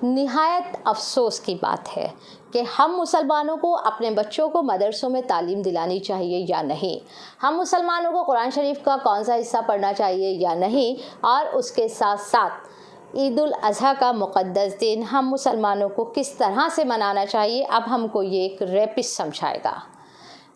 نہایت افسوس کی بات ہے کہ ہم مسلمانوں کو اپنے بچوں کو مدرسوں میں تعلیم دلانی چاہیے یا نہیں، ہم مسلمانوں کو قرآن شریف کا کون سا حصہ پڑھنا چاہیے یا نہیں، اور اس کے ساتھ ساتھ عید الاضحیٰ کا مقدس دن ہم مسلمانوں کو کس طرح سے منانا چاہیے، اب ہم کو یہ ایک ریپسٹ سمجھائے گا۔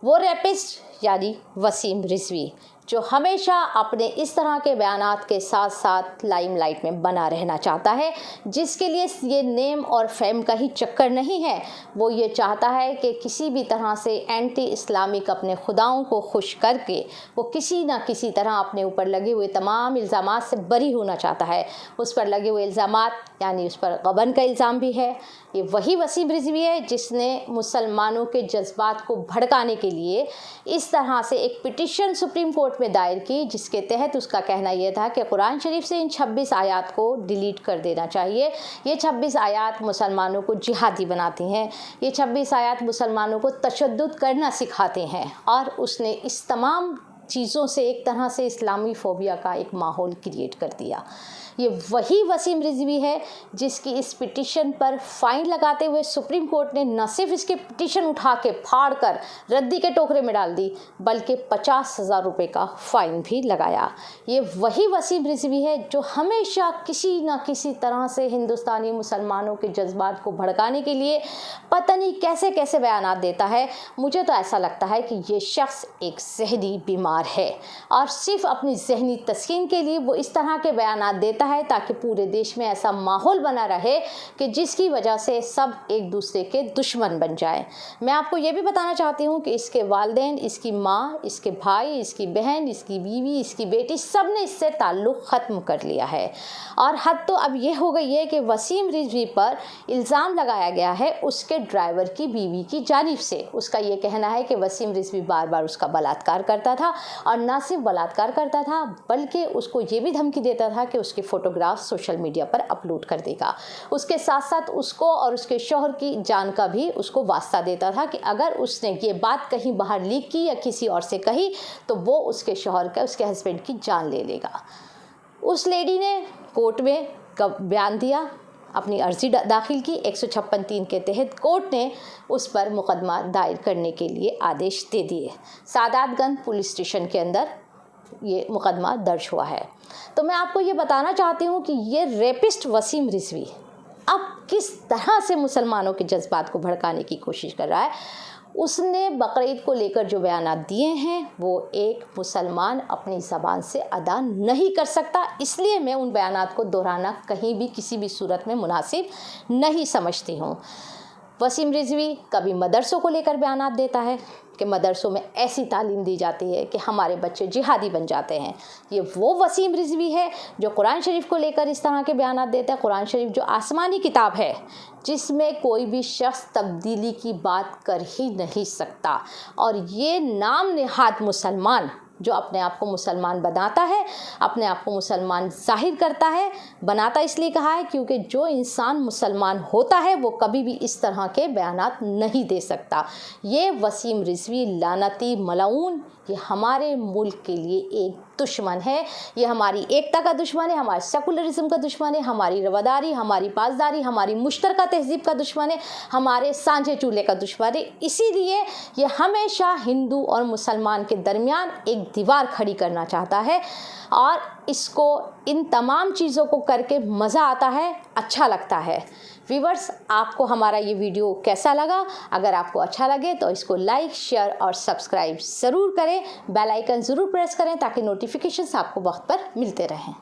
وہ ریپسٹ یعنی وسیم رضوی، جو ہمیشہ اپنے اس طرح کے بیانات کے ساتھ ساتھ لائم لائٹ میں بنا رہنا چاہتا ہے، جس کے لیے یہ نیم اور فیم کا ہی چکر نہیں ہے، وہ یہ چاہتا ہے کہ کسی بھی طرح سے اینٹی اسلامک اپنے خداؤں کو خوش کر کے وہ کسی نہ کسی طرح اپنے اوپر لگے ہوئے تمام الزامات سے بری ہونا چاہتا ہے۔ اس پر لگے ہوئے الزامات یعنی اس پر غبن کا الزام بھی ہے۔ یہ وہی وسیم رضوی ہے جس نے مسلمانوں کے جذبات کو بھڑکانے کے لیے اس طرح سے ایک پٹیشن سپریم کورٹ میں دائر کی، جس کے تحت اس کا کہنا یہ تھا کہ قرآن شریف سے ان 26 آیات کو ڈیلیٹ کر دینا چاہیے۔ یہ 26 آیات مسلمانوں کو جہادی بناتی ہیں، یہ 26 آیات مسلمانوں کو تشدد کرنا سکھاتے ہیں، اور اس نے اس تمام چیزوں سے ایک طرح سے اسلامی فوبیا کا ایک ماحول کریٹ کر دیا۔ یہ وہی وسیم رضوی ہے جس کی اس پٹیشن پر فائن لگاتے ہوئے سپریم کورٹ نے نہ صرف اس کی پٹیشن اٹھا کے پھاڑ کر ردی کے ٹوکرے میں ڈال دی، بلکہ 50,000 روپے کا فائن بھی لگایا۔ یہ وہی وسیم رضوی ہے جو ہمیشہ کسی نہ کسی طرح سے ہندوستانی مسلمانوں کے جذبات کو بھڑکانے کے لیے پتہ نہیں کیسے کیسے بیانات دیتا ہے۔ مجھے تو ایسا لگتا ہے کہ یہ شخص ایک ذہنی بیمار ہے، اور صرف اپنی ذہنی تسکین کے لیے وہ اس طرح کے بیانات دیتا ہے تاکہ پورے دیش میں ایسا ماحول بنا رہے کہ جس کی وجہ سے سب ایک دوسرے کے دشمن بن جائیں۔ میں آپ کو یہ بھی بتانا چاہتی ہوں کہ اس کے والدین، اس کی ماں، اس کے بھائی، اس کی بہن، اس کی بیوی، اس کی بیٹی، سب نے اس سے تعلق ختم کر لیا ہے۔ اور حد تو اب یہ ہو گئی ہے کہ وسیم رضوی پر الزام لگایا گیا ہے اس کے ڈرائیور کی بیوی کی جانب سے۔ اس کا یہ کہنا ہے کہ وسیم رضوی بار بار اس کا بلاత్కాر کرتا تھا، اور نہ صرف بلاత్కాر کرتا تھا بلکہ اس کو یہ بھی دھمکی دیتا تھا کہ اس کے فوٹوگراف سوشل میڈیا پر اپلوڈ کر دے گا۔ اس کے ساتھ ساتھ اس کو اور اس کے شوہر کی جان کا بھی اس کو واسطہ دیتا تھا کہ اگر اس نے یہ بات کہیں باہر لیک کی یا کسی اور سے کہی تو وہ اس کے شوہر کا، اس کے ہسبینڈ کی جان لے لے گا۔ اس لیڈی نے کورٹ میں بیان دیا، اپنی عرضی داخل کی، 156(3) کے تحت کورٹ نے اس پر مقدمہ دائر کرنے کے لیے آدیش دے دیے۔ سعادت گنج پولیس اسٹیشن کے اندر یہ مقدمہ درج ہوا ہے۔ تو میں آپ کو یہ بتانا چاہتی ہوں کہ یہ ریپسٹ وسیم رضوی اب کس طرح سے مسلمانوں کے جذبات کو بھڑکانے کی کوشش کر رہا ہے۔ اس نے بقرعید کو لے کر جو بیانات دیے ہیں وہ ایک مسلمان اپنی زبان سے ادا نہیں کر سکتا، اس لیے میں ان بیانات کو دہرانا کہیں بھی کسی بھی صورت میں مناسب نہیں سمجھتی ہوں۔ وسیم رضوی کبھی مدرسوں کو لے کر بیانات دیتا ہے کہ مدرسوں میں ایسی تعلیم دی جاتی ہے کہ ہمارے بچے جہادی بن جاتے ہیں۔ یہ وہ وسیم رضوی ہے جو قرآن شریف کو لے کر اس طرح کے بیانات دیتا ہے۔ قرآن شریف جو آسمانی کتاب ہے جس میں کوئی بھی شخص تبدیلی کی بات کر ہی نہیں سکتا، اور یہ نام نہاد مسلمان جو اپنے آپ کو مسلمان بناتا ہے، اپنے آپ کو مسلمان ظاہر کرتا ہے، بناتا اس لیے کہا ہے کیونکہ جو انسان مسلمان ہوتا ہے وہ کبھی بھی اس طرح کے بیانات نہیں دے سکتا۔ یہ وسیم رضوی لعنتی ملعون، یہ ہمارے ملک کے لیے ایک دشمن ہے، یہ ہماری ایکتا کا دشمن ہے، ہمارے سیکولرزم کا دشمن ہے، ہماری رواداری، ہماری پاسداری، ہماری مشترکہ تہذیب کا دشمن ہے، ہمارے سانجھے چولہے کا دشمن ہے۔ اسی لیے یہ ہمیشہ ہندو اور مسلمان کے درمیان ایک دیوار کھڑی کرنا چاہتا ہے، اور اس کو ان تمام چیزوں کو کر کے مزہ آتا ہے، اچھا لگتا ہے۔ ویورز، آپ کو ہمارا یہ ویڈیو کیسا لگا؟ اگر آپ کو اچھا لگے تو اس کو لائک، شیئر اور سبسکرائب ضرور کریں، بیل آئیکن ضرور پریس کریں تاکہ نوٹیفیکیشنز آپ کو وقت پر ملتے رہیں۔